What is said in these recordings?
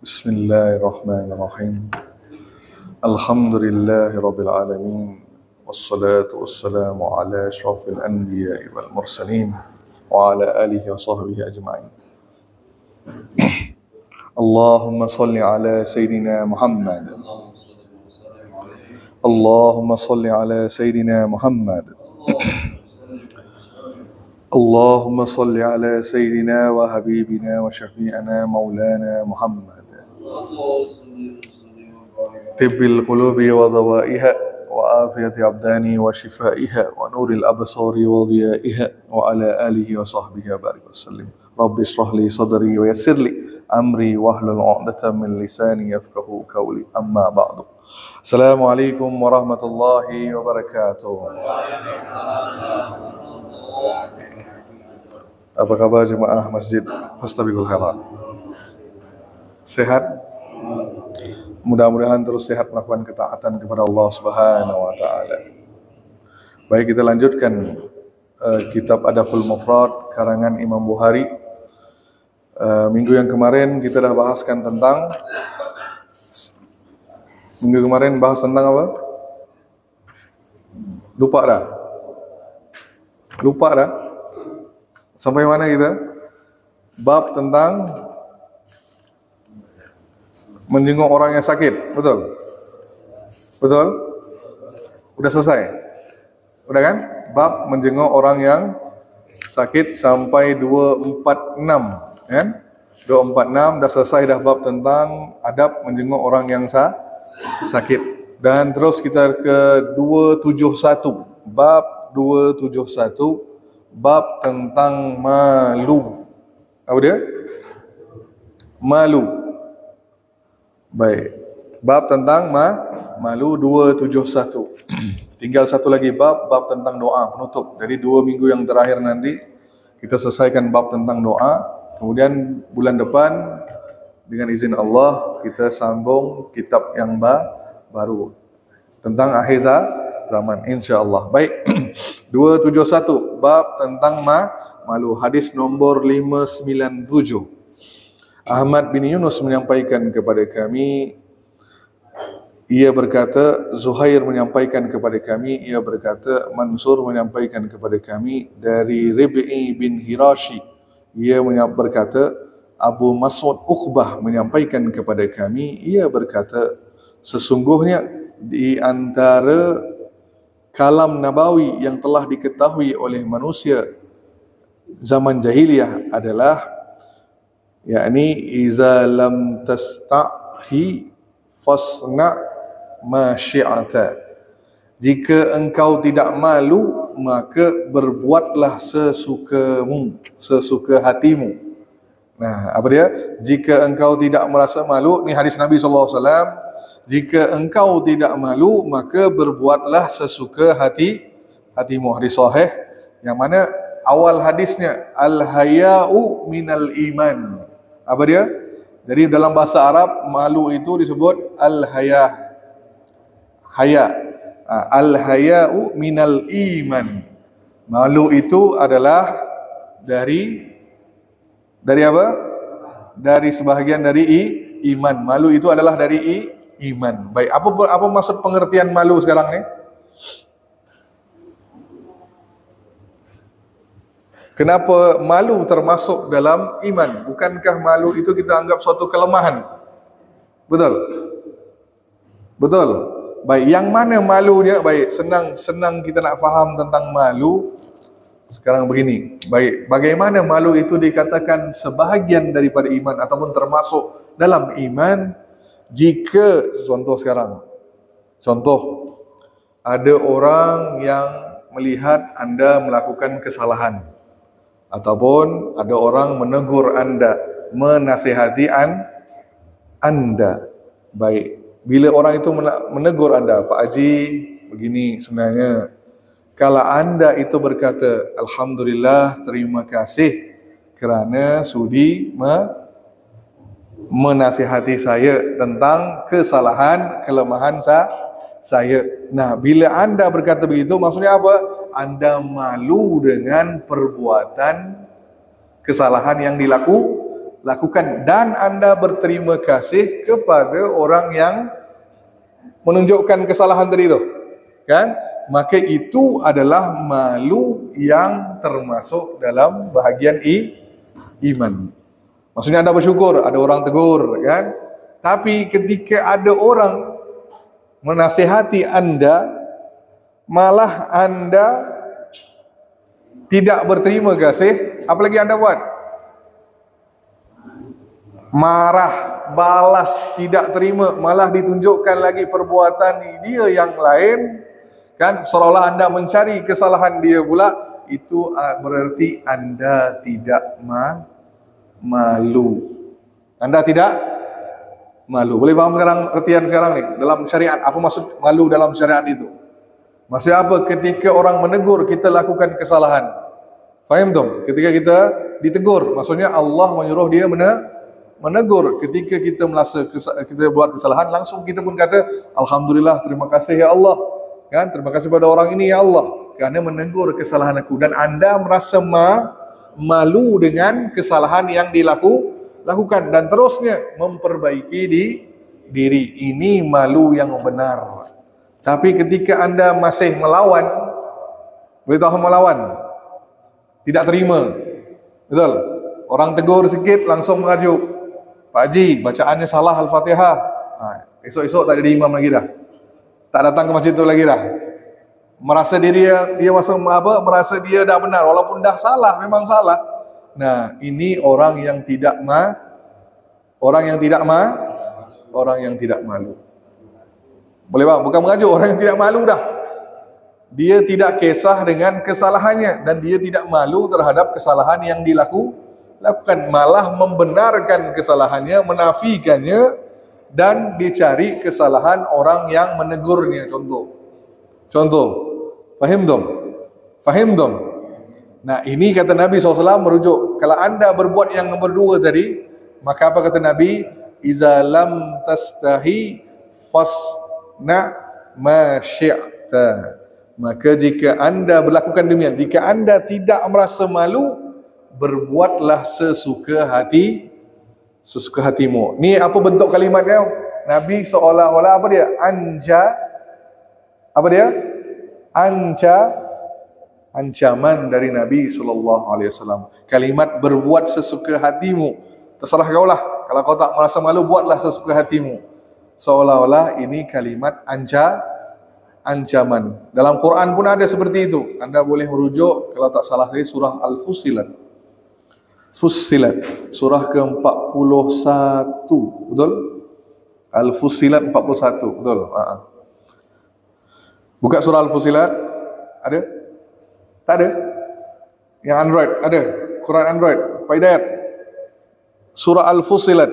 Bismillahirrahmanirrahim. Alhamdulillahi rabbil alamin. Wassalatu wassalamu ala asyrafil anbiya'i wal mursalin wa ala alihi wa sahbihi ajma'in. Allahumma salli ala Sayyidina Muhammad. Allahumma salli ala Sayyidina Muhammad. Allahumma salli ala Sayyidina wa Habibina wa Syafi'ana Maulana Muhammad. Tibbil qulubi wa dawaiha wa afiyati abdani wa shifaiha wa nuril absari wa dhiyaiha wa ala alihi wa sahbihi wa barik wa sallim. Rabbi israh li sadri wa yassir li amri wahlul 'uqdatam min lisani yafqahu qawli. Amma ba'du. Assalamualaikum warahmatullahi wabarakatuh. Apa kabar jemaah Masjid Fastabiqul Khairat? Sehat? Mudah-mudahan terus sehat melakukan ketaatan kepada Allah Subhanahu wa taala. Baik, kita lanjutkan kitab Adabul Mufrad karangan Imam Bukhari. Minggu yang kemarin kita dah bahaskan tentang bahas tentang apa? Lupa dah? Sampai mana kita? Bab tentang menjenguk orang yang sakit, betul? Betul? Udah selesai? Udah kan? Bab menjenguk orang yang sakit sampai 246, kan? 246 dah selesai dah bab tentang adab menjenguk orang yang sakit. Dan terus kita ke 271, bab 271, bab tentang malu. Apa dia? Malu. Baik, bab tentang malu 271. Tinggal satu lagi bab tentang doa penutup. Jadi 2 minggu yang terakhir nanti kita selesaikan bab tentang doa. Kemudian bulan depan dengan izin Allah kita sambung kitab yang baru tentang akhir zaman, insya-Allah. Baik. 271 bab tentang malu, hadis nombor 597. Ahmad bin Yunus menyampaikan kepada kami, ia berkata, Zuhair menyampaikan kepada kami, ia berkata, Mansur menyampaikan kepada kami dari Rib'i bin Hirashi, ia berkata, Abu Mas'ud Uqbah menyampaikan kepada kami, ia berkata, sesungguhnya di antara kalam nabawi yang telah diketahui oleh manusia zaman jahiliyah adalah yakni iza lam tastahi fasna ma syi'ata. Jika engkau tidak malu, maka berbuatlah sesukamu, sesuka hatimu. Nah, apa dia? Jika engkau tidak merasa malu, ni hadis Nabi SAW. Jika engkau tidak malu, maka berbuatlah sesuka hatimu. Hadis sahih yang mana awal hadisnya al-haya'u minal iman. Apa dia? Jadi dalam bahasa Arab malu itu disebut al-haya. Haya. Al-haya'u minal iman. Malu itu adalah dari apa? Dari sebahagian dari iman. Malu itu adalah dari iman. Baik, apa maksud pengertian malu sekarang ni? Kenapa malu termasuk dalam iman? Bukankah malu itu kita anggap suatu kelemahan? Betul? Betul? Baik, yang mana malunya? Baik, senang kita nak faham tentang malu. Sekarang begini. Baik, bagaimana malu itu dikatakan sebahagian daripada iman ataupun termasuk dalam iman jika, contoh sekarang. Contoh, ada orang yang melihat anda melakukan kesalahan. Ataupun ada orang menegur anda, menasihati anda. Baik, bila orang itu menegur anda, Pak Haji, begini sebenarnya. Kalau anda itu berkata, Alhamdulillah, terima kasih kerana sudi menasihati saya tentang kesalahan, kelemahan saya. Nah, bila anda berkata begitu, maksudnya apa? Anda malu dengan perbuatan kesalahan yang lakukan, dan anda berterima kasih kepada orang yang menunjukkan kesalahan tadi itu, kan? Maka itu adalah malu yang termasuk dalam bahagian iman. Maksudnya anda bersyukur ada orang tegur, kan? Tapi ketika ada orang menasihati anda, malah anda tidak berterima kasih, apalagi anda buat? Marah, balas, tidak terima, malah ditunjukkan lagi perbuatan dia yang lain, kan? Seolah-olah anda mencari kesalahan dia pula. Itu berarti anda tidak malu. Anda tidak malu. Boleh faham sekarang artian sekarang nih dalam syariat? Apa maksud malu dalam syariat itu? Maksudnya apa? Ketika orang menegur kita lakukan kesalahan. Faham dong? Ketika kita ditegur, maksudnya Allah menyuruh dia menegur. Ketika kita merasa kita buat kesalahan, langsung kita pun kata alhamdulillah, terima kasih ya Allah, kan? Terima kasih pada orang ini ya Allah kerana menegur kesalahan aku. Dan anda merasa malu dengan kesalahan yang dilakukan dan terusnya memperbaiki diri. Ini malu yang benar. Tapi ketika anda masih melawan, boleh tahu melawan, tidak terima, betul? Orang tegur sikit langsung mengajuk, Pak Haji bacaannya salah Al-Fatihah. Esok-esok tak jadi imam lagi dah, tak datang ke masjid tu lagi dah. Merasa diri dia merasa dia dah benar walaupun dah salah, memang salah. Nah, ini orang yang tidak malu. Boleh bang? Bukan mengajuk, orang yang tidak malu dah. Dia tidak kisah dengan kesalahannya dan dia tidak malu terhadap kesalahan yang dilakukan, malah membenarkan kesalahannya, menafikannya, dan dicari kesalahan orang yang menegurnya. Contoh, fahim dong. Nah, ini kata Nabi SAW merujuk, kalau anda berbuat yang nombor 2 tadi, maka apa kata Nabi? Iza lam tastahi fasna ma syi'ta. Maka jika anda berlakukan demikian, jika anda tidak merasa malu, berbuatlah sesuka hatimu. Ni apa bentuk kalimatnya? Nabi seolah-olah apa dia? Ancaman dari Nabi SAW. Kalimat berbuat sesuka hatimu. Terserah kau lah. Kalau kau tak merasa malu, buatlah sesuka hatimu. Seolah-olah ini kalimat ancaman. Dalam Quran pun ada seperti itu. Anda boleh merujuk, kalau tak salah saya, surah Al-Fussilat. Surah ke-41. Betul? Al-Fussilat 41. Betul? Buka surah Al-Fussilat. Ada? Tak ada? Yang Android? Ada? Quran Android? Pak Hidayat? Surah Al-Fussilat.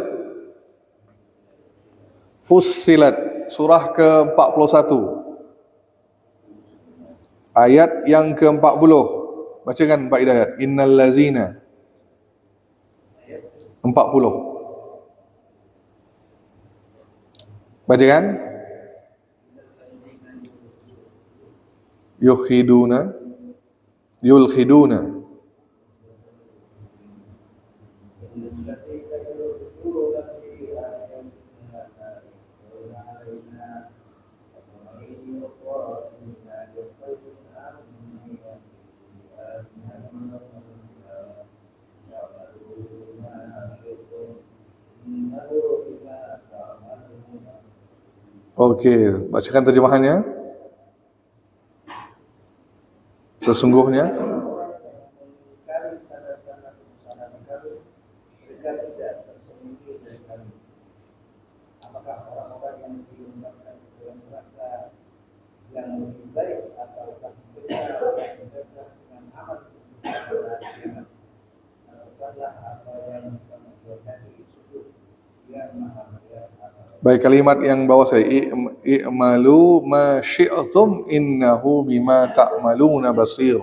Surah ke-41. Ayat yang ke-40. Bacakan Pak Hidayat. Innal lazina. 40. Bacakan. Yulkhiduna. Okey, bacakan terjemahannya. Sesungguhnya baik, kalimat yang bawah saya, i'malu ma syi'tum innahu bima ta'maluna basir.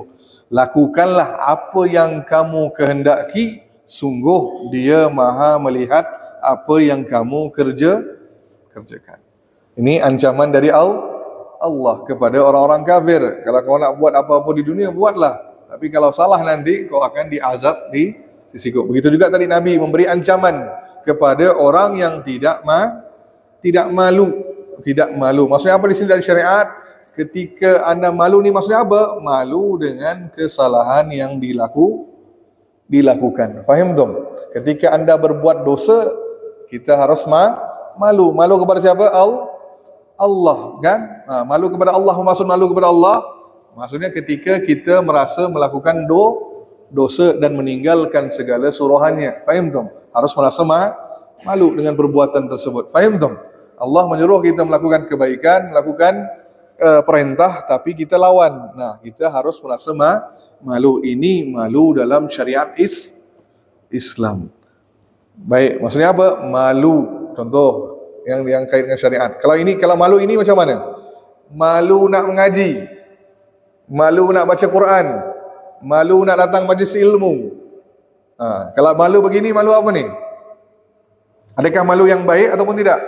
Lakukanlah apa yang kamu kehendaki, sungguh dia maha melihat apa yang kamu kerjakan. Ini ancaman dari Allah kepada orang-orang kafir. Kalau kau nak buat apa-apa di dunia, buatlah. Tapi kalau salah nanti kau akan diazab di Risiko. Begitu juga tadi Nabi memberi ancaman kepada orang yang tidak malu. Tidak malu. Maksudnya apa di sini dari syariat? Ketika anda malu ni maksudnya apa? Malu dengan kesalahan yang dilakukan. Faham tak? Ketika anda berbuat dosa, kita harus malu. Malu kepada siapa? Allah, kan? Malu kepada Allah. Maksud malu kepada Allah, maksudnya ketika kita merasa melakukan dosa dan meninggalkan segala suruhannya. Faham tak? Harus merasa malu dengan perbuatan tersebut. Faham tak? Allah menyuruh kita melakukan kebaikan, melakukan perintah, tapi kita lawan. Nah, kita harus merasa malu. Ini malu dalam syariat Islam. Baik, maksudnya apa? Malu. Contoh yang kait dengan syariat. Kalau malu ini macam mana? Malu nak mengaji, malu nak baca Quran, malu nak datang majlis ilmu. Kalau malu begini, malu apa ni? Adakah malu yang baik ataupun tidak?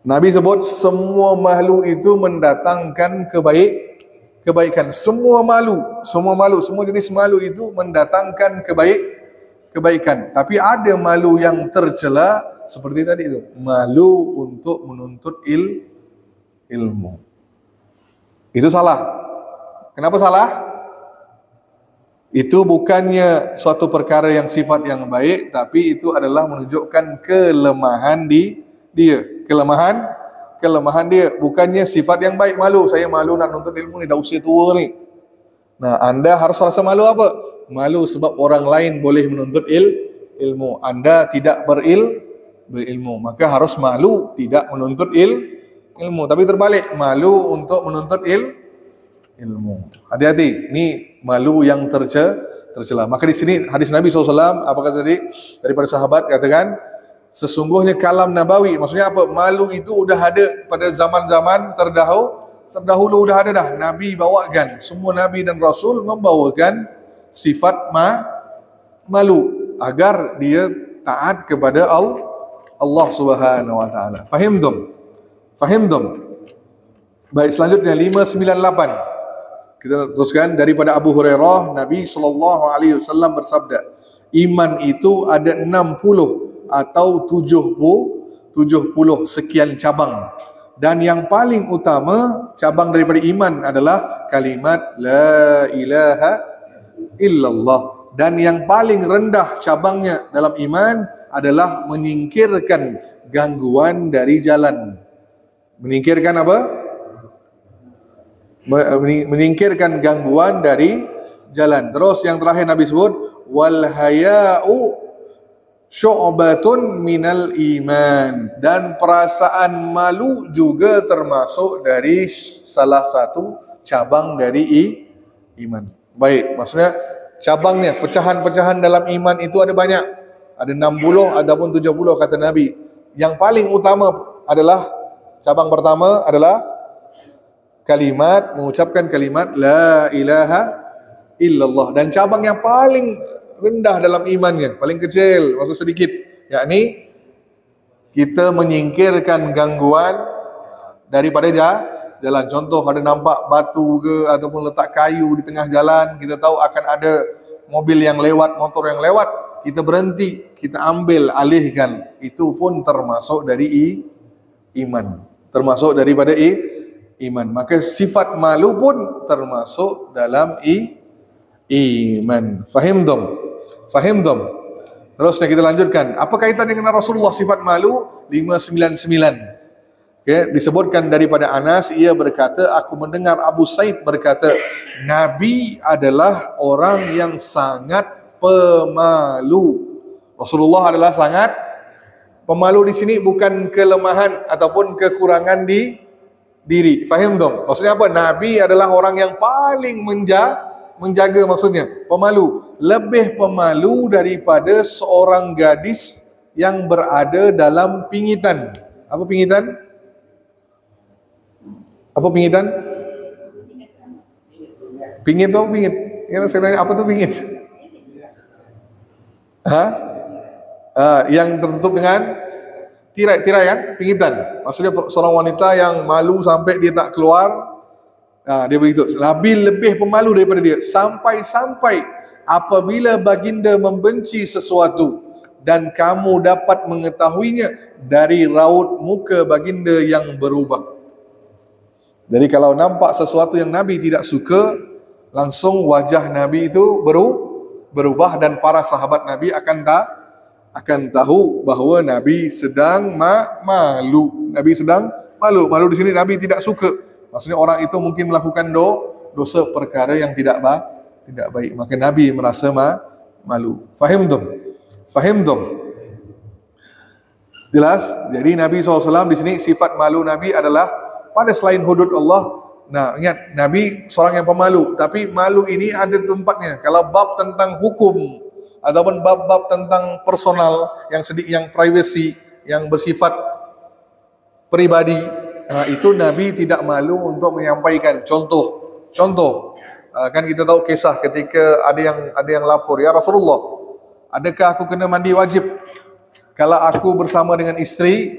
Nabi sebut semua malu itu mendatangkan kebaikan. Semua jenis malu itu mendatangkan kebaikan. Tapi ada malu yang tercela seperti tadi itu, malu untuk menuntut ilmu. Itu salah. Kenapa salah? Itu bukannya suatu perkara yang sifat yang baik, tapi itu adalah menunjukkan kelemahan dia. Kelemahan dia, bukannya sifat yang baik. Malu, saya malu nak nuntut ilmu ni, dah usia tua ni. Nah, anda harus rasa malu apa? Malu sebab orang lain boleh menuntut ilmu, anda tidak berilmu, maka harus malu tidak menuntut ilmu. Tapi terbalik, malu untuk menuntut ilmu. Hati-hati, ni malu yang tercela. Maka di sini hadis Nabi SAW, apa kata tadi daripada sahabat, katakan sesungguhnya kalam nabawi, maksudnya apa? Malu itu udah ada pada zaman-zaman terdahulu udah ada dah. Nabi bawakan, semua Nabi dan Rasul membawakan sifat malu agar dia taat kepada Allah Subhanahu Wa Taala. Fahim dom? Baik, selanjutnya 598. Kita teruskan daripada Abu Hurairah, Nabi SAW bersabda, iman itu ada 60 atau 70 sekian cabang, dan yang paling utama cabang daripada iman adalah kalimat la ilaha illallah, dan yang paling rendah cabangnya dalam iman adalah menyingkirkan gangguan dari jalan. Menyingkirkan apa? Menyingkirkan gangguan dari jalan. Terus yang terakhir Nabi sebut wal haya'u syu'batun minal iman, dan perasaan malu juga termasuk dari salah satu cabang dari iman. Baik, maksudnya cabangnya, pecahan-pecahan dalam iman itu ada banyak. Ada 60 ataupun 70 kata Nabi. Yang paling utama adalah, cabang pertama adalah mengucapkan kalimat la ilaha illallah, dan cabang yang paling rendah dalam imannya, paling kecil, maksud sedikit, yakni kita menyingkirkan gangguan daripada jalan. Contoh, ada nampak batu ke ataupun letak kayu di tengah jalan, kita tahu akan ada mobil yang lewat, motor yang lewat, kita berhenti, kita ambil, alihkan. Itu pun termasuk dari iman, termasuk daripada iman. Maka sifat malu pun termasuk dalam iman. Fahim dom? Terusnya kita lanjutkan. Apa kaitan dengan Rasulullah sifat malu? 599. Okay, disebutkan daripada Anas, ia berkata, aku mendengar Abu Said berkata, Nabi adalah orang yang sangat pemalu. Rasulullah adalah sangat pemalu. Di sini bukan kelemahan ataupun kekurangan diri. Faham dong? Maksudnya apa? Nabi adalah orang yang paling menjaga, maksudnya pemalu, lebih pemalu daripada seorang gadis yang berada dalam pingitan. Apa pingitan? Pingit atau pingit? Ya, sebenarnya apa tu pingit? Yang tertutup dengan tirai kan? Pingitan. Maksudnya seorang wanita yang malu sampai dia tak keluar. Dia begitu. Lebih pemalu daripada dia. Sampai-sampai apabila baginda membenci sesuatu dan kamu dapat mengetahuinya dari raut muka baginda yang berubah. Jadi kalau nampak sesuatu yang Nabi tidak suka, langsung wajah Nabi itu berubah dan para sahabat Nabi akan tahu bahawa Nabi sedang malu. Nabi sedang malu. Malu di sini Nabi tidak suka. Maksudnya orang itu mungkin melakukan dosa perkara yang tidak baik. Maka Nabi merasa malu. Fahim tum? Jelas? Jadi Nabi SAW di sini sifat malu Nabi adalah pada selain hudud Allah. Nah, ingat Nabi seorang yang pemalu, tapi malu ini ada tempatnya. Kalau bab tentang hukum ataupun bab-bab tentang personal yang privacy, yang bersifat pribadi, itu Nabi tidak malu untuk menyampaikan. Contoh, kan kita tahu kisah ketika ada yang lapor, ya Rasulullah, adakah aku kena mandi wajib kalau aku bersama dengan isteri?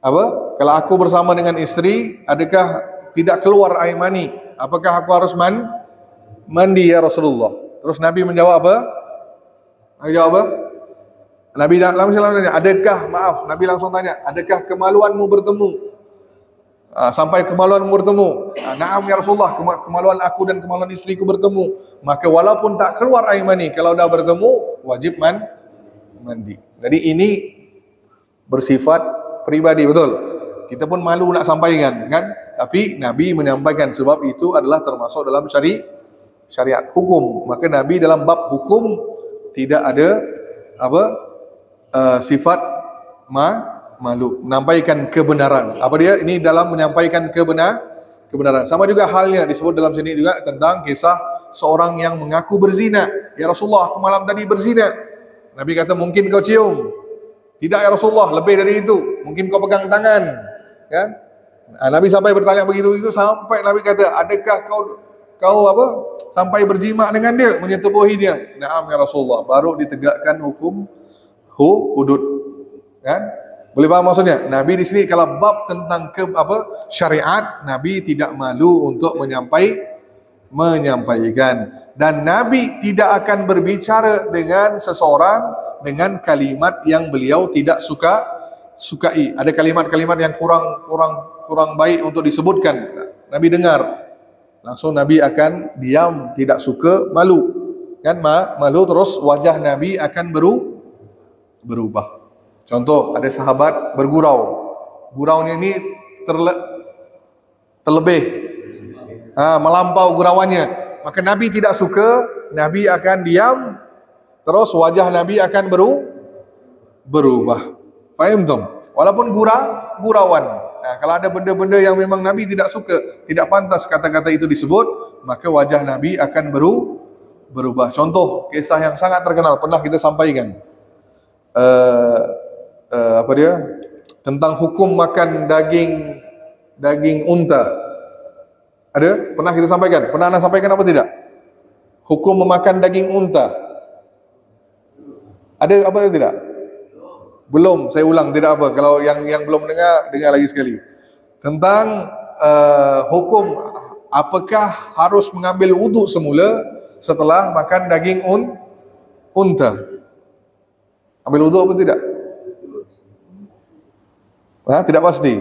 Kalau aku bersama dengan isteri, adakah tidak keluar air mani? Apakah aku harus mandi ya Rasulullah? Terus Nabi menjawab apa? Nabi langsung tanya, Nabi langsung tanya, adakah kemaluanmu bertemu? Sampai kemaluanmu bertemu. Naam ya Rasulullah, kemaluan aku dan kemaluan istriku bertemu. Maka walaupun tak keluar air mani, kalau dah bertemu, wajib mandi. Jadi ini bersifat pribadi, betul. Kita pun malu nak sampaikan, kan? Tapi Nabi menyampaikan sebab itu adalah termasuk dalam syariat hukum. Maka Nabi dalam bab hukum tidak ada sifat malu, menyampaikan kebenaran. Apa dia? Ini dalam menyampaikan kebenaran. Sama juga halnya disebut dalam sini juga tentang kisah seorang yang mengaku berzina. Ya Rasulullah, aku malam tadi berzina. Nabi kata, mungkin kau cium. Tidak ya Rasulullah, lebih dari itu. Mungkin kau pegang tangan, kan? Nabi sampai bertanya begitu sampai Nabi kata, adakah kau sampai berjima dengan dia, menyetubuhi dia? Naam ya Rasulullah. Baru ditegakkan hukum hudud, kan? Boleh paham maksudnya? Nabi di sini kalau bab tentang syariat, Nabi tidak malu untuk menyampaikan, dan Nabi tidak akan berbicara dengan seseorang dengan kalimat yang beliau tidak sukai. Ada kalimat-kalimat yang kurang baik untuk disebutkan. Nabi dengar, langsung Nabi akan diam, tidak suka, malu. Kan malu, terus wajah Nabi akan berubah. Contoh, ada sahabat bergurau. Guraunya ini terlebih, melampau gurauannya. Maka Nabi tidak suka, Nabi akan diam, terus wajah Nabi akan berubah. Faham tum? Walaupun gurauan. Nah, kalau ada benda-benda yang memang Nabi tidak suka, tidak pantas kata-kata itu disebut, maka wajah Nabi akan berubah. Contoh kisah yang sangat terkenal pernah kita sampaikan. Tentang hukum makan daging unta. Ada? Pernah kita sampaikan? Pernah anda sampaikan apa tidak? Hukum memakan daging unta. Ada apa atau tidak? Belum, saya ulang, tidak apa. Kalau yang belum dengar lagi sekali. Tentang hukum, apakah harus mengambil wuduk semula setelah makan daging unta? Ambil wuduk apa tidak? Tidak pasti.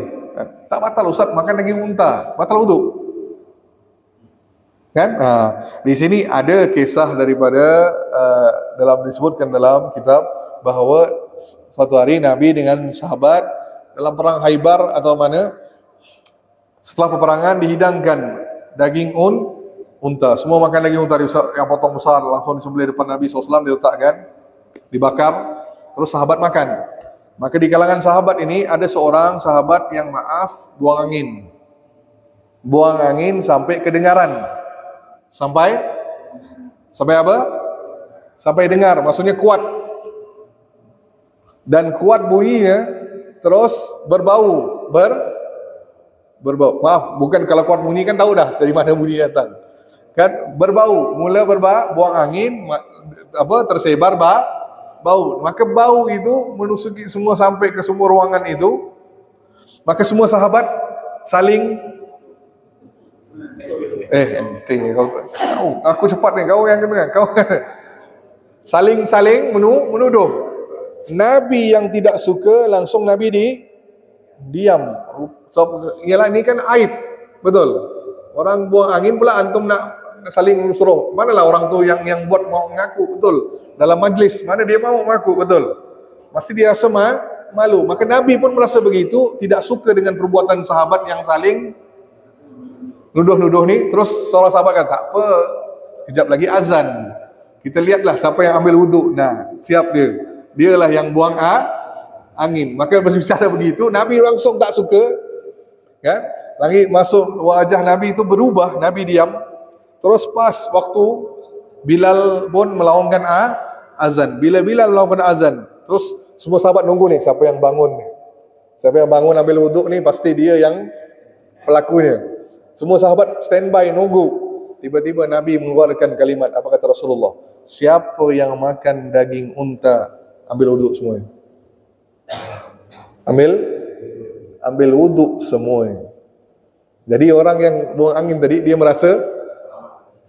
Tak batal Ustaz makan daging unta, batal wuduk. Kan? Di sini ada kisah daripada disebutkan dalam kitab bahawa suatu hari Nabi dengan sahabat dalam perang Khaibar atau mana, setelah peperangan dihidangkan daging unta. Semua makan daging unta yang potong besar, langsung disembelih depan Nabi SAW, diletakkan, dibakar, terus sahabat makan. Maka di kalangan sahabat ini ada seorang sahabat yang buang angin sampai kedengaran. Sampai apa? Sampai dengar, maksudnya kuat. Dan kuat bunyinya, terus berbau. Maaf, bukan kalau kuat bunyi kan tahu dah dari mana bunyi datang. Kan berbau, mula buang angin, tersebar bau. Maka bau itu menusuki semua sampai ke semua ruangan itu. Maka semua sahabat saling Ente kau aku cepat ni, kau yang kena. Kau saling menuduh. Nabi yang tidak suka langsung Nabi diam. So, ialah ini kan aib. Betul. Orang buang angin pula antum nak saling suruh. Manalah orang tu yang buat mau mengaku, betul. Dalam majlis mana dia mau mengaku, betul. Pasti dia rasa malu. Maka Nabi pun merasa begitu, tidak suka dengan perbuatan sahabat yang saling nuduh-nuduh ni. Terus seorang sahabat kata, tak apa, sekejap lagi azan. Kita lihatlah siapa yang ambil wuduk. Nah, siap dia. Dialah yang buang angin. Maka berbicara begitu, Nabi langsung tak suka. Kan? Lagi masuk wajah Nabi itu berubah, Nabi diam. Terus pas waktu Bilal pun melaungkan azan. Bila Bilal melaungkan azan, terus semua sahabat nunggu nih, siapa yang bangun nih. Siapa yang bangun ambil wuduk nih, pasti dia yang pelakunya. Semua sahabat standby nunggu. Tiba-tiba Nabi mengeluarkan kalimat, apa kata Rasulullah? Siapa yang makan daging unta, ambil wuduk semuanya. Ambil wuduk semuanya. Jadi orang yang buang angin tadi, dia merasa,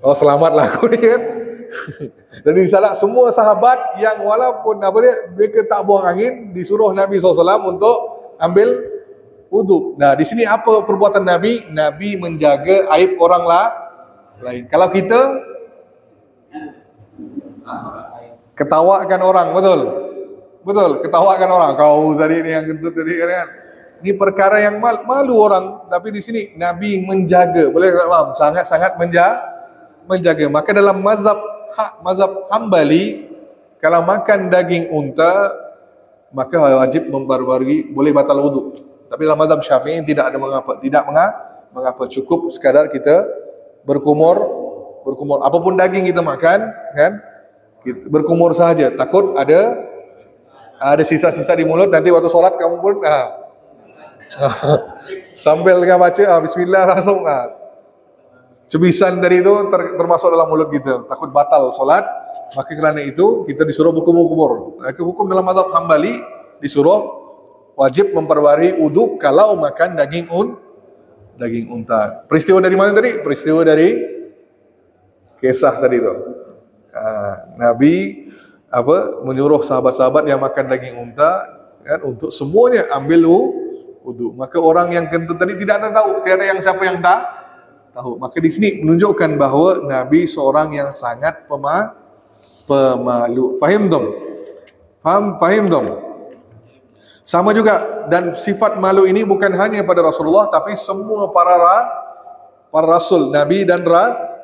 oh selamatlah aku ni kan. Jadi salah semua sahabat yang walaupun mereka tak buang angin, disuruh Nabi SAW untuk ambil wuduk. Nah di sini apa perbuatan Nabi? Nabi menjaga aib orang lain. Kalau kita ketawakan orang, betul, ketawakan orang. Kau tadi ni yang kentut tadi kan. Ini perkara yang malu orang, tapi di sini Nabi menjaga. Boleh faham? Sangat-sangat menjaga. Maka dalam mazhab Hambali, kalau makan daging unta, maka wajib memperbarui, boleh batal wuduk. Tapi dalam mazhab Syafi'i tidak ada mengapa, cukup sekadar kita berkumur, apapun daging kita makan, kan? Kita berkumur saja. Takut ada sisa-sisa di mulut, nanti waktu sholat kamu pun sambil dengan baca bismillah langsung cebisan dari itu termasuk dalam mulut kita, takut batal solat. Maka kerana itu kita disuruh berkumur. Hukum dalam mazhab Hambali disuruh wajib memperbarui wudu kalau makan daging unta. Peristiwa dari mana tadi? Peristiwa dari kisah tadi itu. Nabi menyuruh sahabat-sahabat yang makan daging unta kan, untuk semuanya ambil wudu. Maka orang yang kentut tadi tidak tahu, tiada yang siapa yang tahu. Maka di sini menunjukkan bahawa Nabi seorang yang sangat pemalu. Fahim dong? Sama juga, dan sifat malu ini bukan hanya pada Rasulullah, tapi semua para rasul, Nabi dan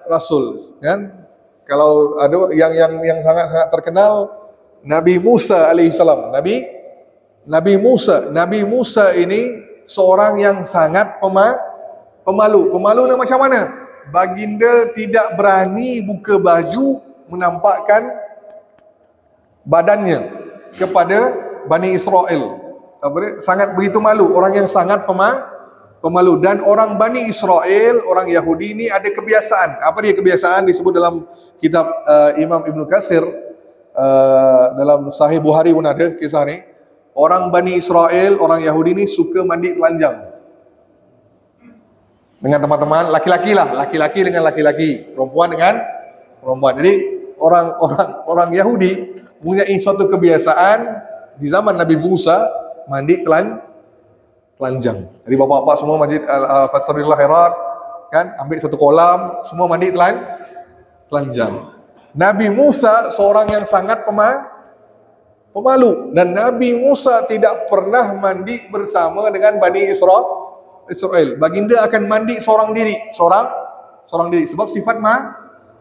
rasul. Kan? Kalau ada yang sangat terkenal, Nabi Musa alaihissalam. Nabi Musa ini seorang yang sangat pemalu. Pemalu nak macam mana? Baginda tidak berani buka baju menampakkan badannya kepada Bani Israel. Sangat begitu malu. Orang yang sangat pemalu. Dan orang Bani Israel, orang Yahudi ini ada kebiasaan. Apa dia kebiasaan? Disebut dalam kitab Imam Ibn Katsir, dalam Sahih Bukhari pun ada kisah ni. Orang Bani Israel, orang Yahudi ni suka mandi telanjang dengan teman-teman, laki-laki dengan laki-laki, perempuan dengan perempuan. Jadi orang Yahudi punya suatu kebiasaan di zaman Nabi Musa mandi telanjang. Jadi bapak-bapak semua masjid Al-Fastabirullah Herat kan, ambil satu kolam, semua mandi telanjang. Nabi Musa seorang yang sangat pemalu, dan Nabi Musa tidak pernah mandi bersama dengan Bani Israel. Baginda akan mandi seorang diri, sebab sifat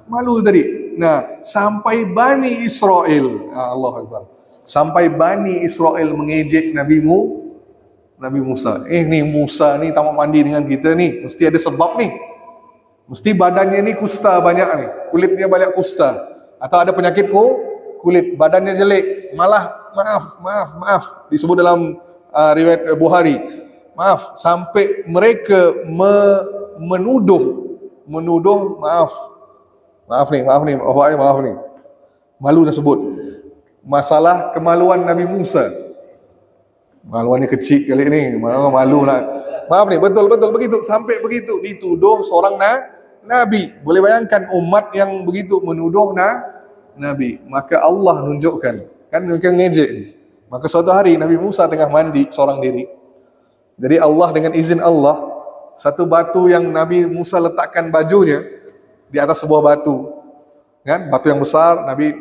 malu tadi. Nah, sampai Bani Israel, Allahu Akbar, sampai Bani Israel mengejek Nabi Musa. Ni Musa ni tak mau mandi dengan kita ni, mesti ada sebab ni. Mesti badannya ni kusta banyak ni, kulitnya banyak kusta, atau ada penyakit kulit, badannya jelek, malah maaf disebut dalam riwayat Bukhari, sampai mereka menuduh maaf ni, malu tersebut. Masalah kemaluan Nabi Musa, maluannya kecil kali ni, malu nak. Maaf ni, betul begitu, sampai begitu dituduh seorang Nabi. Boleh bayangkan umat yang begitu menuduh Nabi. Maka Allah nunjukkan, kan ngejek ni. Maka suatu hari Nabi Musa tengah mandi seorang diri. Jadi Allah dengan izin Allah, satu batu yang Nabi Musa letakkan bajunya di atas sebuah batu, kan? Batu yang besar, Nabi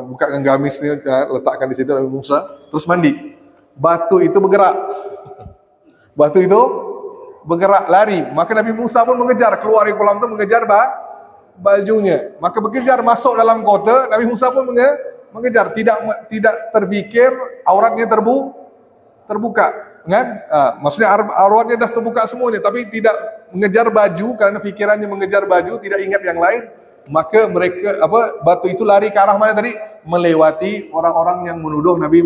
bukakan gamisnya, letakkan di situ Nabi Musa, terus mandi. Batu itu bergerak. Batu itu bergerak, lari. Maka Nabi Musa pun mengejar, keluar dari kolam itu mengejar bajunya. Maka berkejar masuk dalam kota, Nabi Musa pun mengejar, tidak terfikir auratnya terbuka. Kan? Maksudnya auratnya dah terbuka semuanya, tapi tidak mengejar baju karena fikirannya mengejar baju, tidak ingat yang lain. Maka mereka batu itu lari ke arah mana tadi? Melewati orang-orang yang menuduh Nabi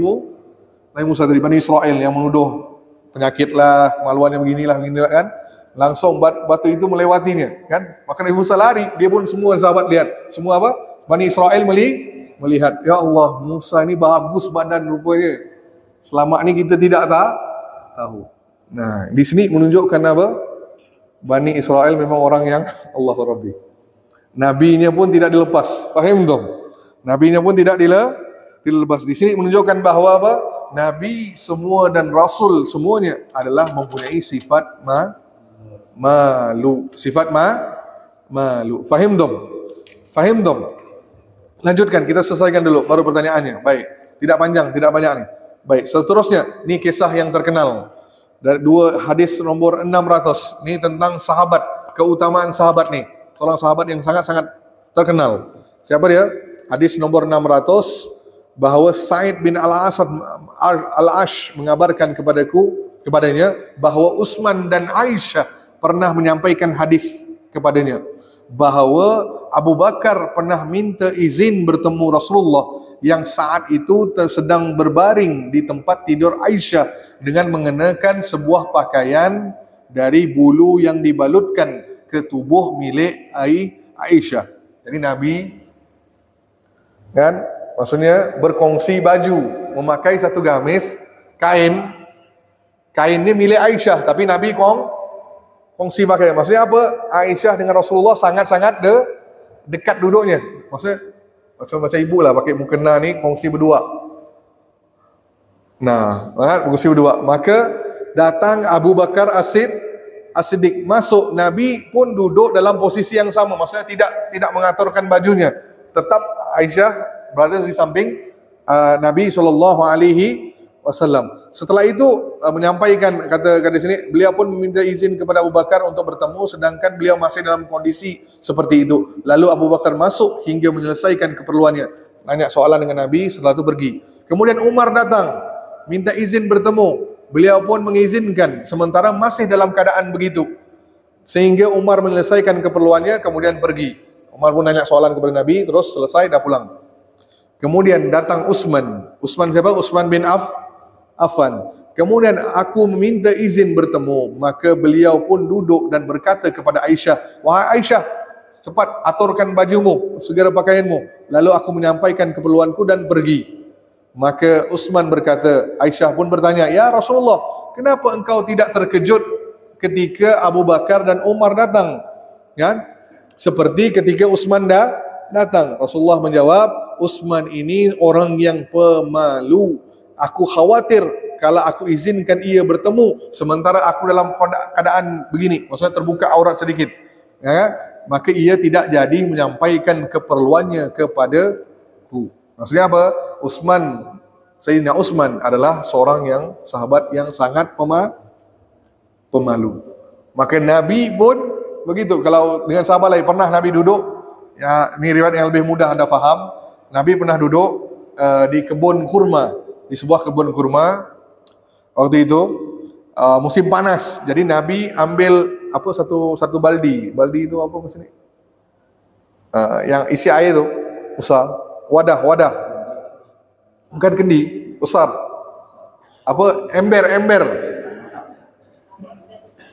Musa dari Bani Israel, yang menuduh penyakit lah, kemaluannya beginilah kan. Langsung batu itu melewatinya, kan? Maka Nabi Musa lari, dia pun semua sahabat lihat, semua Bani Israel melihat, ya Allah, Musa ini bagus badan rupanya. Selama ini kita tidak tahu. Nah, di sini menunjukkan apa? Bani Israel memang orang yang Allah Rabbi. Nabinya pun tidak dilepas. Faham dong? Nabinya pun tidak dilepas. Di sini menunjukkan bahawa apa? Nabi semua dan Rasul semuanya adalah mempunyai sifat malu. Sifat malu. Faham dong? Faham dong? Lanjutkan, kita selesaikan dulu baru pertanyaannya. Baik. Tidak panjang, tidak banyak nih. Baik, seterusnya, ini kisah yang terkenal. Dari dua hadis nomor 600. Ini tentang sahabat, keutamaan sahabat nih. Seorang sahabat yang sangat-sangat terkenal. Siapa dia? Hadis nomor 600, bahawa Sa'id bin Al-Ash mengabarkan kepadanya bahawa Utsman dan Aisyah pernah menyampaikan hadis kepadanya bahawa Abu Bakar pernah minta izin bertemu Rasulullah yang saat itu sedang berbaring di tempat tidur Aisyah dengan mengenakan sebuah pakaian dari bulu yang dibalutkan ke tubuh milik Aisyah. Jadi Nabi kan maksudnya berkongsi baju, memakai satu gamis kainnya milik Aisyah, tapi Nabi kongsi pakai. Maksudnya apa? Aisyah dengan Rasulullah sangat-sangat dekat duduknya. Maksudnya macam ibu lah pakai mukena ni, kongsi berdua. Nah, kongsi berdua. Maka datang Abu Bakar As-Siddiq masuk, Nabi pun duduk dalam posisi yang sama. Maksudnya tidak mengaturkan bajunya. Tetap Aisyah berada di samping Nabi SAW. Setelah itu menyampaikan, kata di sini, beliau pun meminta izin kepada Abu Bakar untuk bertemu, sedangkan beliau masih dalam kondisi seperti itu. Lalu Abu Bakar masuk hingga menyelesaikan keperluannya, nanya soalan dengan Nabi, setelah itu pergi. Kemudian Umar datang, minta izin bertemu, beliau pun mengizinkan, sementara masih dalam keadaan begitu, sehingga Umar menyelesaikan keperluannya, kemudian pergi. Umar pun nanya soalan kepada Nabi, terus selesai, dah pulang. Kemudian datang Utsman siapa? Utsman bin Affan. Kemudian aku meminta izin bertemu, maka beliau pun duduk dan berkata kepada Aisyah, wahai Aisyah, cepat aturkan bajumu, segera pakaianmu. Lalu aku menyampaikan keperluanku dan pergi. Maka Utsman berkata, Aisyah pun bertanya, ya Rasulullah, kenapa engkau tidak terkejut ketika Abu Bakar dan Umar datang? Kan? Seperti ketika Utsman datang. Rasulullah menjawab, Utsman ini orang yang pemalu. Aku khawatir kalau aku izinkan ia bertemu sementara aku dalam keadaan begini, maksudnya terbuka aurat sedikit, ya, maka ia tidak jadi menyampaikan keperluannya kepadaku. Maksudnya apa? Sayyidina Utsman adalah seorang yang sahabat yang sangat pemalu. Maka Nabi pun begitu. Kalau dengan sahabat lain, pernah Nabi duduk, ya, ini riwayat yang lebih mudah anda faham. Nabi pernah duduk di kebun kurma, di sebuah kebun kurma. Waktu itu musim panas. Jadi Nabi ambil satu baldi. Baldi itu apa maksudnya? Yang isi air itu besar. Wadah. Bukan kendi, besar. Ember.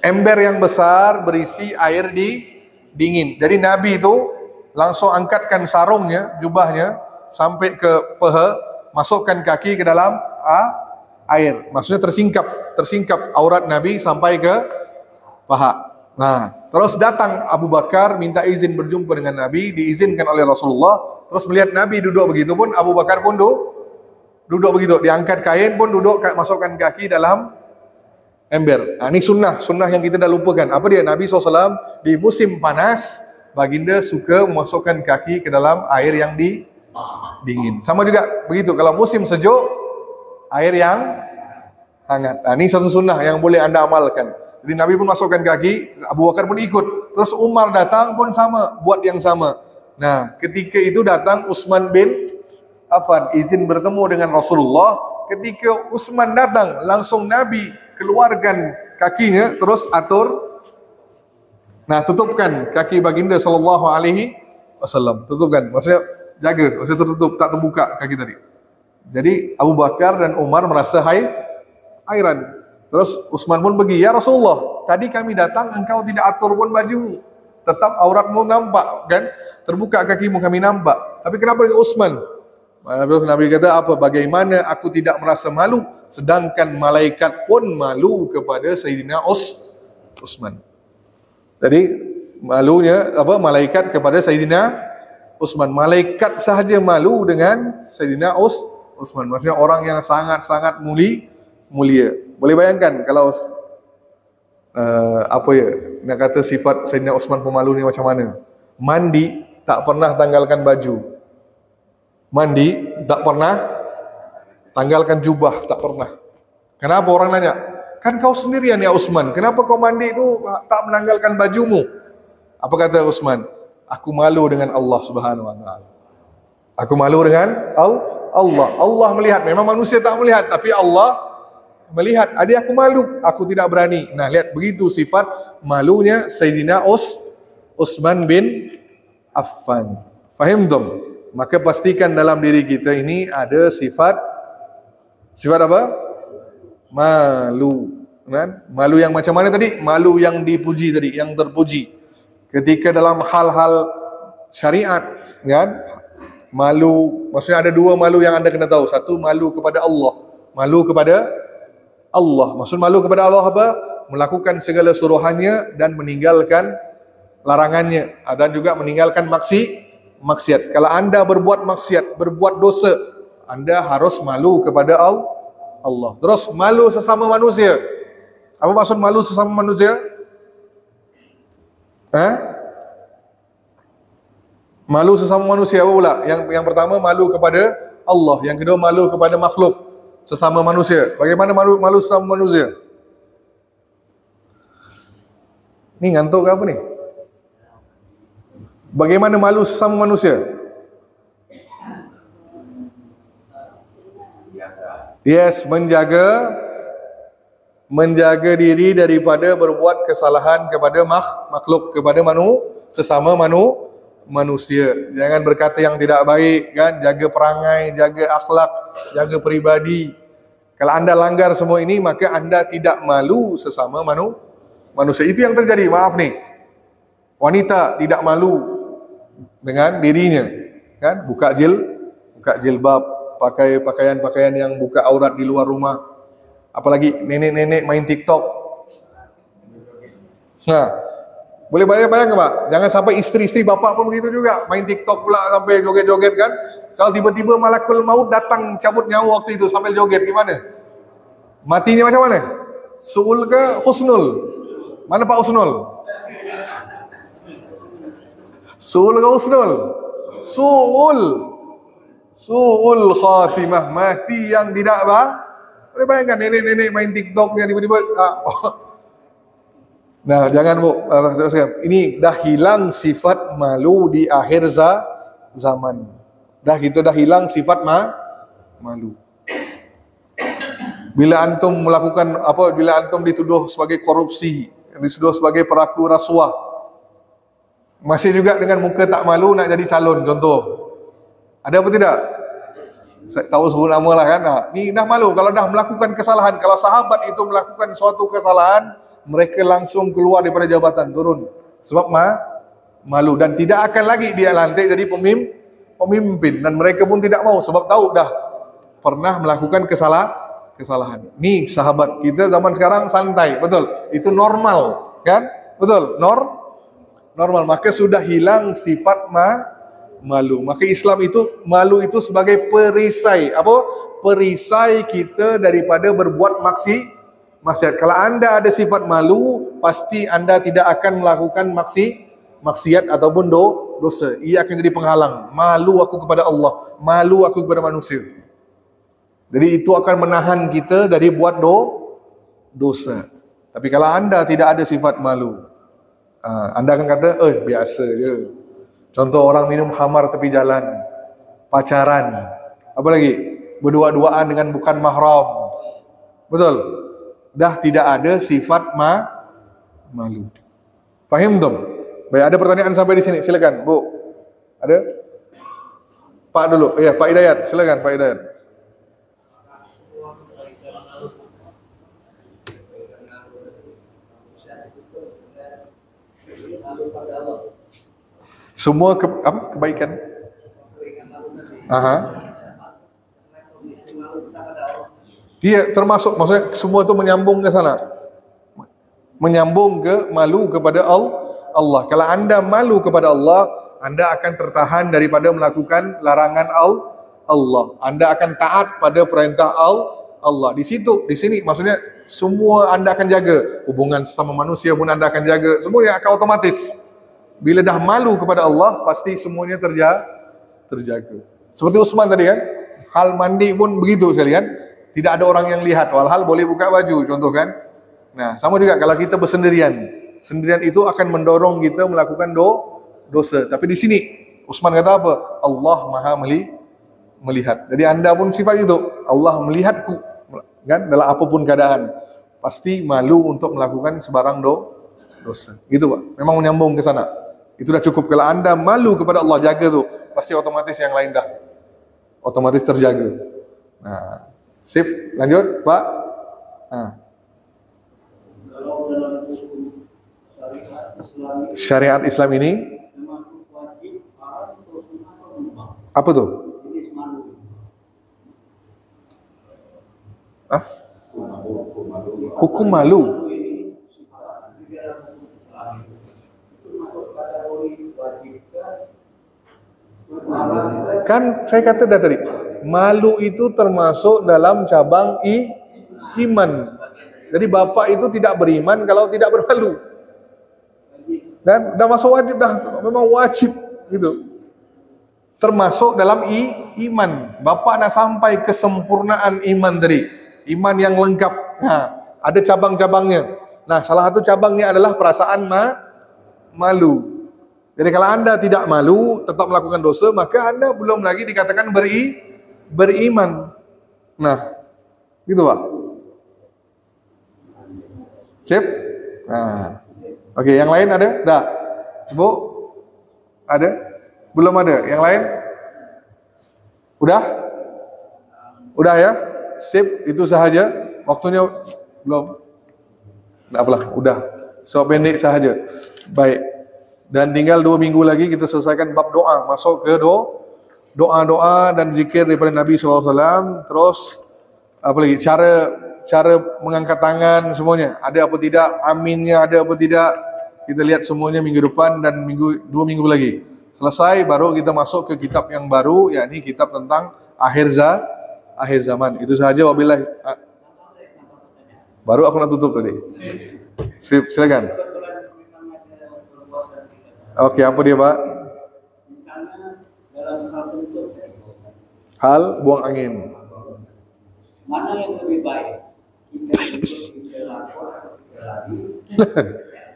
Ember yang besar berisi air dingin. Jadi Nabi itu langsung angkatkan sarungnya, jubahnya sampai ke paha, masukkan kaki ke dalam air. Maksudnya tersingkap aurat Nabi sampai ke paha. Nah, Terus datang Abu Bakar minta izin berjumpa dengan Nabi, diizinkan oleh Rasulullah. Terus melihat Nabi duduk begitu pun Abu Bakar pun duduk begitu, diangkat kain pun duduk, masukkan kaki dalam ember. Nah, ini sunnah yang kita dah lupakan. Apa dia? Nabi SAW di musim panas, baginda suka memasukkan kaki ke dalam air yang dingin. Sama juga begitu, kalau musim sejuk, air yang hangat. Nah, ini satu sunnah yang boleh anda amalkan. Jadi Nabi pun masukkan kaki, Abu Bakar pun ikut. Terus Umar datang pun sama, buat yang sama. Nah, ketika itu datang Utsman bin Affan, izin bertemu dengan Rasulullah. Ketika Utsman datang, langsung Nabi keluarkan kakinya, terus atur. Nah, tutupkan kaki baginda sallallahu alaihi wasallam. Tutupkan, maksudnya jaga, maksudnya tertutup, tak terbuka kaki tadi. Jadi Abu Bakar dan Umar merasa hairan. Terus Utsman pun pergi, ya Rasulullah, tadi kami datang engkau tidak atur pun bajumu, tetap auratmu nampak kan, terbuka kakimu kami nampak. Tapi kenapa dengan Utsman? Nabi kata apa? Bagaimana aku tidak merasa malu, sedangkan malaikat pun malu kepada Sayyidina Utsman. Jadi malunya apa? Malaikat kepada Sayyidina Utsman. Malaikat sahaja malu dengan Sayyidina Utsman. Maksudnya orang yang sangat-sangat mulia. Boleh bayangkan kalau apa ya, nak kata sifat Sayyidina Utsman pemalu ni macam mana? Mandi tak pernah tanggalkan baju. Mandi tak pernah tanggalkan jubah, tak pernah. Kenapa orang nanya? Kan kau sendirian ya Utsman, kenapa kau mandi itu tak menanggalkan bajumu? Apa kata Utsman? Aku malu dengan Allah Subhanahu wa taala. Aku malu dengan Allah. Allah melihat, memang manusia tak melihat, tapi Allah melihat. Adik aku malu, aku tidak berani. Nah, lihat begitu sifat malunya Sayyidina Utsman bin Affan. Faham dong? Maka pastikan dalam diri kita ini ada sifat apa? Malu. Kan? Malu yang macam mana tadi? Malu yang dipuji tadi, yang terpuji. Ketika dalam hal-hal syariat, kan? Malu, maksudnya ada dua malu yang anda kena tahu. Satu, malu kepada Allah. Malu kepada Allah. Maksud malu kepada Allah apa? Melakukan segala suruhannya dan meninggalkan larangannya. Dan juga meninggalkan maksiat. Kalau anda berbuat maksiat, berbuat dosa, anda harus malu kepada Allah. Terus malu sesama manusia. Apa maksud malu sesama manusia? Malu sesama manusia apa pula? Yang pertama malu kepada Allah, yang kedua malu kepada makhluk sesama manusia. Bagaimana malu sesama manusia? Ni ngantuk ke apa ni? Bagaimana malu sesama manusia? Yes, menjaga diri daripada berbuat kesalahan kepada makhluk, kepada sesama manusia. Jangan berkata yang tidak baik, kan? Jaga perangai, jaga akhlak, jaga peribadi. Kalau anda langgar semua ini, maka anda tidak malu sesama manusia. Itu yang terjadi, maaf nih. Wanita tidak malu dengan dirinya, kan? Buka jilbab, pakai pakaian yang buka aurat di luar rumah. Apalagi nenek-nenek main TikTok. Nah, boleh bayang ke Pak? Jangan sampai isteri-isteri bapak pun begitu juga, main TikTok pula sampai joget-joget kan. Kalau tiba-tiba malakul maut datang cabut nyawa waktu itu sambil joget, gimana? Matinya macam mana? Su'ul ke husnul? Mana Pak Husnul? Su'ul ke husnul? Su'ul khatimah, mati yang tidak boleh bayangkan nenek-nenek main TikTok yang tiba-tiba Nah, jangan Bu, ini dah hilang sifat malu di akhir zaman. Dah hilang sifat malu. Bila antum melakukan apa, bila antum dituduh sebagai korupsi, dituduh sebagai peraku rasuah, masih juga dengan muka tak malu nak jadi calon, contoh. Ada apa tidak? Saya tahu sebut nama lah kan. Nah, ni dah malu kalau dah melakukan kesalahan. Kalau sahabat itu melakukan suatu kesalahan, mereka langsung keluar daripada jabatan, turun. Sebab malu, dan tidak akan lagi dia lantik jadi pemimpin, dan mereka pun tidak mau sebab tahu dah pernah melakukan kesalahan. Ni sahabat kita zaman sekarang santai, betul? Itu normal, kan? Betul? normal. Maka sudah hilang sifat malu. Maka Islam itu malu itu sebagai perisai. Apa? Perisai kita daripada berbuat maksiat. Kalau anda ada sifat malu, pasti anda tidak akan melakukan maksiat ataupun dosa. Ia akan jadi penghalang. Malu aku kepada Allah, malu aku kepada manusia. Jadi itu akan menahan kita dari buat dosa. Tapi kalau anda tidak ada sifat malu, anda akan kata, biasa je. Contoh orang minum khamar tepi jalan, pacaran, apa lagi? Berdua-duaan dengan bukan mahram. Betul? Dah tidak ada sifat malu. Fahim tum? Baik, ada pertanyaan sampai di sini. Silakan, Bu. Ada? Pak dulu. Ya, Pak Hidayat. Silakan, Pak Hidayat. Semua kebaikan. Aha. Dia termasuk, maksudnya semua itu menyambung ke sana. Menyambung ke malu kepada Allah. Kalau anda malu kepada Allah, anda akan tertahan daripada melakukan larangan Allah. Anda akan taat pada perintah Allah. Di sini maksudnya semua anda akan jaga. Hubungan sama manusia pun anda akan jaga. Semuanya akan otomatis. Bila dah malu kepada Allah, pasti semuanya terjaga. Seperti Utsman tadi kan, hal mandi pun begitu sekalian. Tidak ada orang yang lihat, walhal boleh buka baju, contoh kan. Nah, sama juga kalau kita bersendirian. Sendirian itu akan mendorong kita melakukan dosa. Tapi di sini Utsman kata apa? Allah Maha melihat. Jadi anda pun sifat itu, Allah melihatku, kan, dalam apapun keadaan. Pasti malu untuk melakukan sebarang dosa. Gitu Pak. Memang menyambung ke sana. Itu dah cukup. Kalau anda malu kepada Allah, jaga tu, pasti otomatis yang lain dah otomatis terjaga. Nah, sip, lanjut Pak. Syariat Islam ini apa tuh? Hukum malu. Kan saya kata dah tadi, malu itu termasuk dalam cabang iman. Jadi bapa itu tidak beriman kalau tidak bermalu. Dan dah masuk wajib dah, memang wajib gitu. Termasuk dalam iman. Bapa nak sampai kesempurnaan iman tadi, iman yang lengkap. Ada cabang-cabangnya. Nah, salah satu cabangnya adalah perasaan malu. Jadi kalau anda tidak malu, tetap melakukan dosa, maka anda belum lagi dikatakan beriman. Nah, gitu Pak. Sip? Nah. Oke, yang lain ada? Dah. Bu? Ada? Belum ada? Yang lain? Udah? Udah ya? Sip, itu sahaja. Waktunya belum? Tak apalah, udah. So pendek sahaja. Baik. Dan tinggal 2 minggu lagi kita selesaikan bab doa. Masuk ke doa-doa dan zikir daripada Nabi SAW. Terus apa lagi? Cara mengangkat tangan semuanya. Ada apa tidak? Aminnya ada apa tidak? Kita lihat semuanya minggu depan dan 2 minggu lagi. Selesai baru kita masuk ke kitab yang baru, yakni kitab tentang akhir zaman. Itu sahaja, wabillahi. Baru aku nak tutup tadi. Silakan. Oke, apa dia Pak? Misalnya dalam hal bentuk, hal buang angin. mana yang lebih baik? Kita lapor atau kita lagi?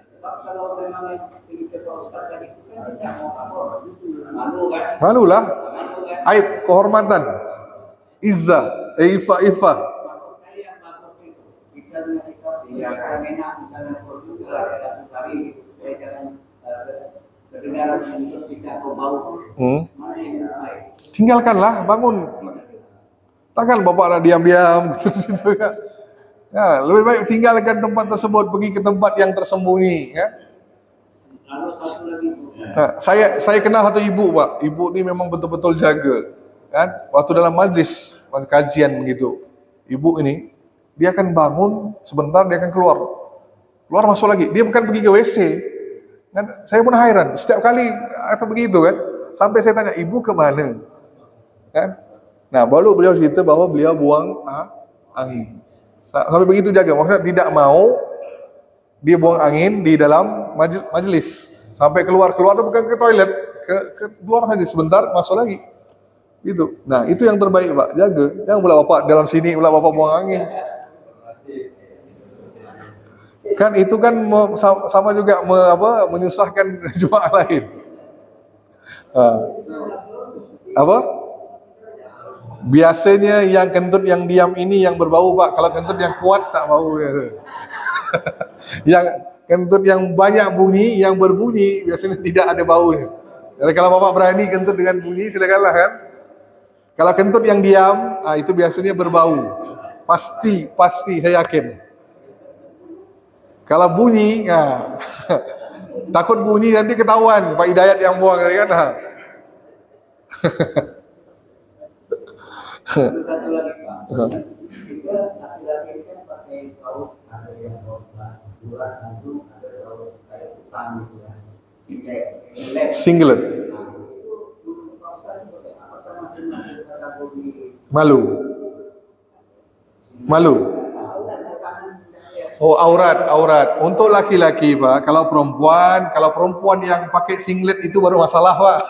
Sebab kalau memang yang kita Pak Ustaz tadi itu kan tidak mau lapor, malu kan? Malulah. Malu kan? Aib, kehormatan, izzah, ifah. Maksud saya yang bagus itu kita dengan sikap yang enak, misalnya juga ada sukari gitu, supaya jangan kedengaran yang tidak bau. Mana yang lebih baik? Tinggalkanlah, bangun. Takkan bapak nak diam-diam gitu situ kan. Ya, lebih baik tinggalkan tempat tersebut, pergi ke tempat yang tersembunyi ya. Lalu satu lagi Saya kenal satu ibu Pak. Ibu ni memang betul-betul jaga kan. Waktu dalam majlis kajian begitu, ibu ini dia akan bangun sebentar, dia akan keluar masuk lagi. Dia bukan pergi ke WC, Kan saya pun heran, setiap kali atau begitu kan. Sampai saya tanya, ibu ke mana? Kan? Nah, baru beliau cerita bahwa beliau buang angin. Sampai begitu jaga, maksudnya tidak mau dia buang angin di dalam majelis. Sampai keluar tu bukan ke toilet, ke keluar saja sebentar, masuk lagi. Gitu. Nah, itu yang terbaik, Pak. Jaga. Jangan pula Bapak dalam sini pula Bapak buang angin. Kan itu kan sama juga menyusahkan jemaah lain. Apa? Biasanya yang kentut yang diam ini yang berbau, Pak. Kalau kentut yang kuat tak bau. Yang kentut yang banyak bunyi, yang berbunyi biasanya tidak ada baunya. Jadi kalau Bapak berani kentut dengan bunyi, silakanlah kan. Kalau kentut yang diam, itu biasanya berbau. Pasti saya yakin. Kalau bunyi, takut bunyi nanti ketahuan Pak Hidayat yang buang kan. Satu lagi Pak, juga laki-laki kan pakai kaos, ada yang kaos bulat, langsung ada kaos kayak utang gitu ya. Singlet. Malu. Oh, aurat. Untuk laki-laki, Pak. Kalau perempuan yang pakai singlet itu baru masalah, Pak.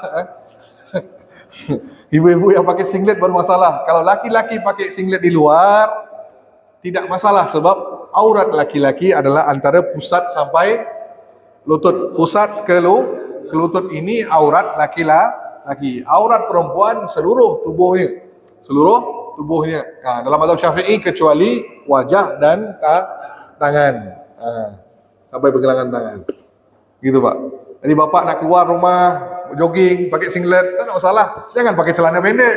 Ibu-ibu yang pakai singlet baru masalah. Kalau laki-laki pakai singlet di luar tidak masalah, sebab aurat laki-laki adalah antara pusat sampai lutut. Pusat ke lutut ini aurat laki-laki. Aurat perempuan seluruh tubuhnya. Nah, dalam mazhab Syafi'i kecuali wajah dan tangan. Sampai pergelangan tangan. Gitu, Pak. Jadi Bapak nak keluar rumah jogging pakai singlet, tak ada masalah. Jangan pakai celana pendek.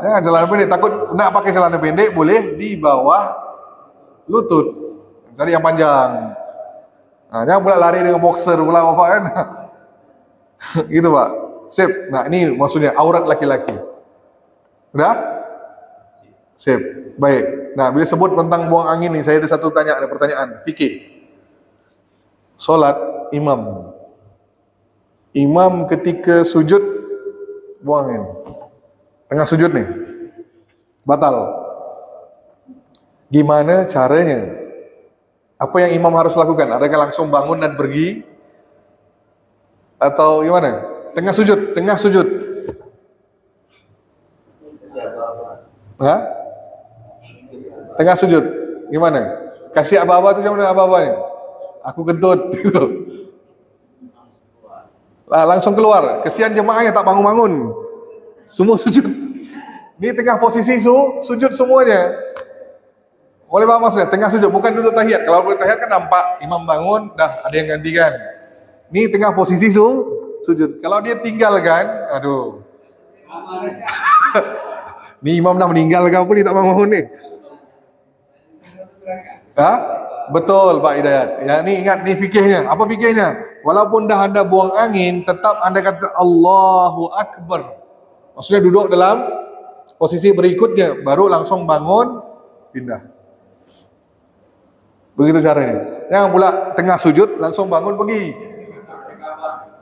Jangan celana pendek. Takut nak pakai celana pendek boleh di bawah lutut. Cari yang panjang. Jangan pula lari dengan boxer pula Bapak kan. Gitu, Pak. Sip. Nah, ini maksudnya aurat laki-laki. Udah? Sip. Baik. Nah, bila sebut tentang buang angin ni, saya ada pertanyaan. Fikir. Solat Imam ketika sujud buang angin. Tengah sujud nih. Batal. Gimana caranya? Apa yang imam harus lakukan? Adakah langsung bangun dan pergi? Atau gimana? Tengah sujud. Tengah sujud. Gimana? Kasih aba-aba tu macam mana aba-abanya? Aku kentut gitu. Langsung keluar. Kesian jemaahnya tak bangun-bangun. Semua sujud. Ni tengah posisi sujud semuanya. Boleh paham maksudnya? Tengah sujud, bukan duduk tahiyat. Kalau duduk tahiyat kan nampak imam bangun, dah ada yang gantikan. Ni tengah posisi sujud. Kalau dia tinggalkan, aduh. Ni imam dah meninggal ke apa ni tak bangun ni. Betul Pak Hidayat. Ya, ni ingat ni fikihnya. Apa fikihnya? Walaupun dah anda buang angin, tetap anda kata Allahu Akbar. Maksudnya duduk dalam posisi berikutnya, baru langsung bangun, pindah. Begitu caranya. Jangan pula tengah sujud langsung bangun pergi.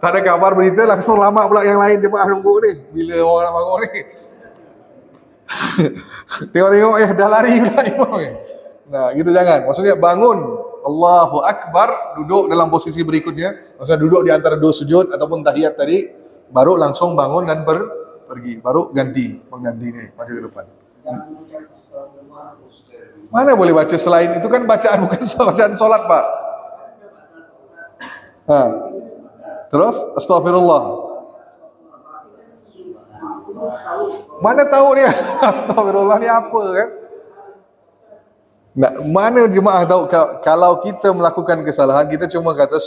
Tak ada kabar berita, langsung lama pula yang lain jemaah nunggu ni. Bila orang nak bangun ni? Tengok-tengok dah lari pula imam ni. Nah, gitu jangan. Maksudnya bangun Allahu Akbar, duduk dalam posisi berikutnya. Maksudnya duduk di antara dua sujud ataupun tahiyat tadi, baru langsung bangun dan pergi. Baru mengganti ni maju ke depan. Mana boleh baca selain itu, kan bacaan bukan bacaan solat, Pak. Terus astagfirullah. Mana tahu dia astagfirullah ni apa kan? Nah, mana jemaah tahu kalau kita melakukan kesalahan, kita cuma kata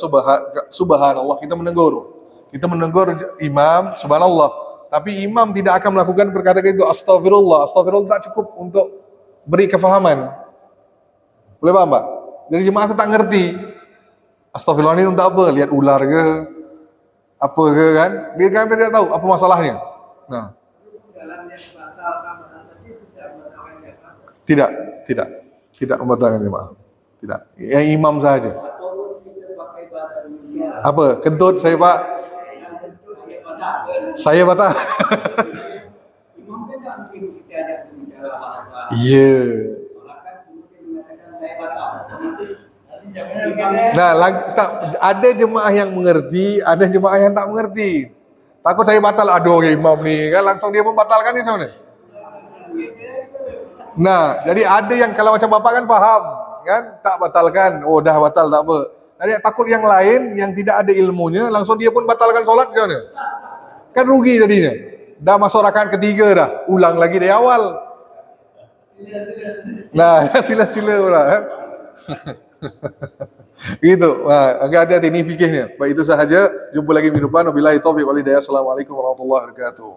subhanallah, kita menegur. Kita menegur imam subhanallah, tapi imam tidak akan melakukan perkataan itu astagfirullah. Astagfirullah tak cukup untuk beri kefahaman. Boleh paham, Pak? Jadi jemaah tak ngerti astagfirullah ni untuk apa? Lihat ular ke? Apa ke kan? Dia kan tidak tahu apa masalahnya. Nah. Tidak membatalkan jemaah. Tidak. Yang imam sahaja. Ataupun kita pakai bahasa Apa? Kentut saya Pak. Saya batal. Imam kan tak mungkin kita ajak bicara bahasa. Iya. Soalnya kan mungkin mengatakan saya batal. Nah, tak, ada jemaah yang mengerti, ada jemaah yang tak mengerti. Takut saya batal, aduh ya imam ni kan langsung dia membatalkan ni macam mana? Nah, jadi ada yang kalau macam bapak kan faham, kan? Tak batalkan, oh dah batal tak apa. Jadi takut yang lain yang tidak ada ilmunya langsung dia pun batalkan solat macam mana? Kan rugi jadinya. Dah masuk rakaat ketiga dah, ulang lagi dari awal. Nah, sila-sila pula kan. Gitu. Nah, agak hati-hati ni fikihnya. Baik itu sahaja. Jumpa lagi minggu depan. Wabillahi taufiq wal hidayah. Assalamualaikum warahmatullahi wabarakatuh.